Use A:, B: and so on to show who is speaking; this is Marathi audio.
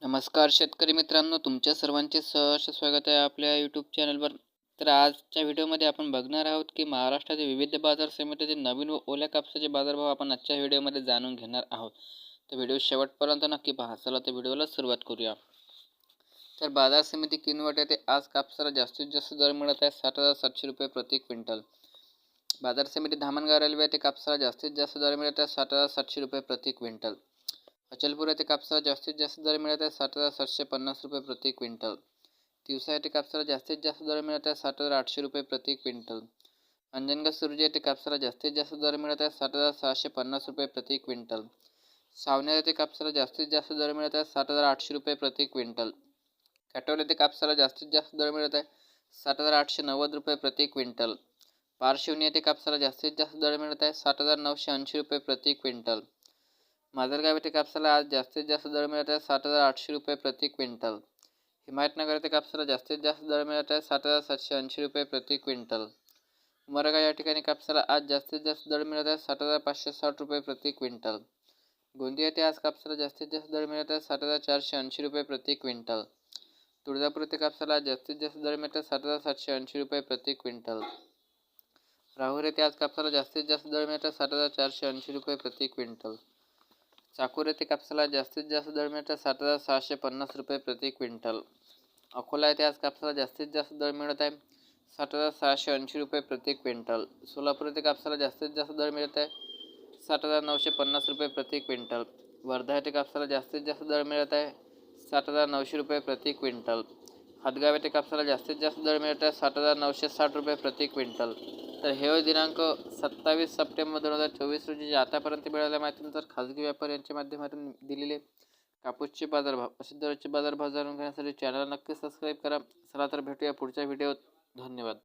A: नमस्कार शेतकरी मित्रांनो, तुमच्या सर्वांचे सहर्ष स्वागत आहे आपल्या यूट्यूब चॅनलवर. तर आजच्या व्हिडिओमध्ये आपण बघणार आहोत की महाराष्ट्रातील विविध बाजार समितीचे नवीन व ओल्या कापसाचे बाजारभाव आपण आजच्या व्हिडिओमध्ये जाणून घेणार आहोत. तर व्हिडिओ शेवटपर्यंत नक्की पहा. चला तर व्हिडिओला सुरुवात करूया. तर बाजार समिती किनवट येथे आज कापसाला जास्तीत जास्त दर मिळत आहे 60,700 रुपये प्रति क्विंटल. बाजार समिती धामणगाव रेल्वे येथे कापसाला जास्तीत जास्त दर मिळत आहे 60,700 रुपये प्रति क्विंटल. अचलपूर येथे कापसाला जास्तीत जास्त दर मिळत आहे 7,750 रुपये प्रति क्विंटल. तिवसा येथे कापसाला जास्तीत जास्त दर मिळत आहे 7,800 रुपये प्रति क्विंटल. अंजनगाव सुर्जी येथे कापसाला जास्तीत जास्त दर मिळत आहे 7,650 रुपये प्रति क्विंटल. सावनेर येथे कापसाला जास्तीत जास्त दर मिळत आहे 7,800 रुपये प्रति क्विंटल. काटोल येथे कापसाला जास्तीत जास्त दर मिळत आहे 7,890 रुपये प्रति क्विंटल. पारशिवनी येथे कापसाला जास्तीत जास्त दर मिळत आहे 7,980 रुपये प्रति क्विंटल. माजलगाव येथे कापसाला आज जास्तीत जास्त दर मिळत आहे 7,800 रुपये प्रति क्विंटल. हिमायतनगर येथे कापसाला जास्तीत जास्त दर मिळत आहे 7,780 रुपये प्रति क्विंटल. उमरगा या ठिकाणी कापसाला आज जास्तीत जास्त दर मिळत आहे 7,560 रुपये प्रति क्विंटल. गोंदिया येथे आज कापसाला जास्तीत जास्त दर मिळत आहे 7,480 रुपये प्रति क्विंटल. तुळजापूर येथे कापसाला आज जास्तीत जास्त दर मिळत आहे 7,780 रुपये प्रति क्विंटल. राहुरी येथे आज कापसाला जास्तीत जास्त दर मिळत आहे 7,480 रुपये प्रति क्विंटल. चाकूर येथे कापसाला जास्तीत जास्त दर मिळत आहे 7,650 रुपये प्रति क्विंटल. अकोला येथे आज कापसाला जास्तीत जास्त दर मिळत आहे 7,680 रुपये प्रति क्विंटल. सोलापूर येथे कापसाला जास्तीत जास्त दर मिळत आहे 7,950 रुपये प्रति क्विंटल. वर्धा येथे कापसाला जास्तीत जास्त दर मिळत आहे 7,900 रुपये प्रति क्विंटल. हदगाव येथे कापसाला जास्तीत जास्त दर मिळत आहे 7,960 रुपये प्रति क्विंटल. तर हे दिनांक 27 सप्टेंबर 2024 रोजी जे आतापर्यंत मिळालेल्या माहितीनुसार खाजगी व्यापारी यांच्या माध्यमातून दिलेले कापूसचे बाजारभाव असे दररोजचे बाजारभाव जाणून घेण्यासाठी चॅनलला नक्की सबस्क्राईब करा. चला तर भेटूया पुढच्या व्हिडिओत. धन्यवाद.